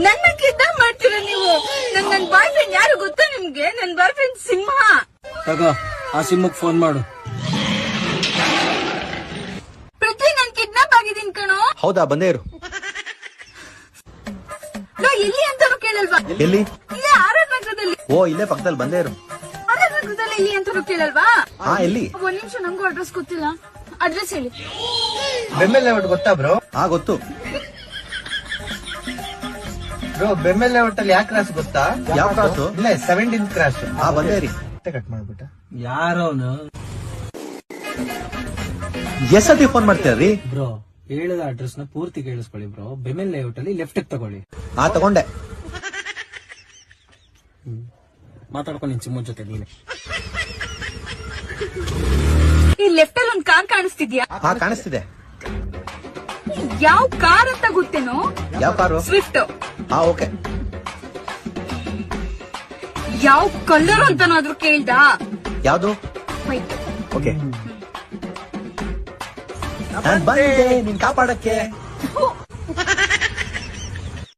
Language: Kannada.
ನನ್ನ ಕಿದ್ದಂಗ್ ಮಾಡ್ತೀರಾ ನೀವು? ನನ್ ಬಾಯ್ ಫ್ರೆಂಡ್ ಯಾರು ಗೊತ್ತಾ ನಿಮ್ಗೆ? ನನ್ ಬಾಯ್ ಫ್ರೆಂಡ್ ಸಿಂಹ. ತಗೋ, ಆ ಸಿಂಹಕ್ ಫೋನ್ ಮಾಡು. ಪೃಥ್ವಿ, ನಾನ್ ಕಿಡ್ನಾಪ್ ಆಗಿದ್ದೀನಿ ಕಣೋ. ಹೌದಾ, ಬಂದೇ ಇರು. ಎಲ್ಲಿ ಅಂತಾನು ಕೇಳಲ್ವಾ? ಎಲ್ಲಿ? ಇಲ್ಲೇ ಆರ್.ಆರ್. ನಗರದಲ್ಲಿ. ಓ, ಇಲ್ಲೇ ಪಕ್ಕದಲ್ಲಿ ಬಂದೇ ಇರು. ಆರ್.ಆರ್. ನಗರದಲ್ಲಿ ಎಲ್ಲಿ ಅಂತಾನು ಕೇಳಲ್ವಾ? ಹಾ, ಎಲ್ಲಿ? ಒಂದ್ ನಿಮಿಷ, ನಂಗೂ ಅಡ್ರೆಸ್ ಗೊತ್ತಿಲ್ಲ. ಅಡ್ರೆಸ್ ಹೇಳಿ. ಬೆಮ್ಮೆಲ್ ಲೇಔಟ್ ಗೊತ್ತಾ ಬ್ರೋ? ಹಾ, ಗೊತ್ತು. ಬ್ರೋ, ಬೆಮ್ಮೆಲ್ ಲೇಔಟ್ ಅಲ್ಲಿ ಯಾವ ಕ್ರಾಸ್ ಗೊತ್ತಾ? ಯಾವ ಕ್ರಾಸ್? ಇಲ್ಲ, 17th ಕ್ರಾಸ್. ಹಾ, ಬಂದೇ ರೀ. ಕಟ್ ಮಾಡ್ಬಿಟ್ಟ. ಯಾರವನು? ಎಷ್ಟೊತ್ತಿಗೆ ಫೋನ್ ಮಾಡ್ತೀರಿ? ಬ್ರೋ, ಹೇಳಿದ ಅಡ್ರೆಸ್ ನ ಪೂರ್ತಿ ಕೇಳಿಸ್ಕೊಳ್ಳಿ ಬ್ರೋ. ಬೆಮೆಲ್ ಲೇಔಟ್ ಅಲ್ಲಿ ಲೆಫ್ಟ್ ತಗೊಳ್ಳಿ. ಹಾ, ತಗೊಂಡೆ. ಮಾತಾಡ್ಕೊಂಡು ನಿನ್ ಸಿಂಹದ ಜೊತೆ ನೀನೆ. ಈ ಲೆಫ್ಟ್ ಅಲ್ಲಿ ಒಂದ್ ಕಾರ್ ಕಾಣಿಸ್ತಿದ್ಯಾ? ಹಾ, ಕಾಣಿಸ್ತಿದೆ. ಯಾವ ಕಾರ್ ಅಂತ ಗೊತ್ತೇನೋ? ಯಾವ ಕಾರು? ಸ್ವಿಫ್ಟ್. ಹಾ, ಓಕೆ. ಯಾವ ಕಲರ್ ಅಂತನಾದ್ರೂ ಕೇಳ್ದ? ಯಾವ್ದು? ವೈಟ್. ಓಕೆ. ನಾನ್ ಬಂದೆ ನಿನ್ ಕಾಪಾಡಕ್ಕೆ.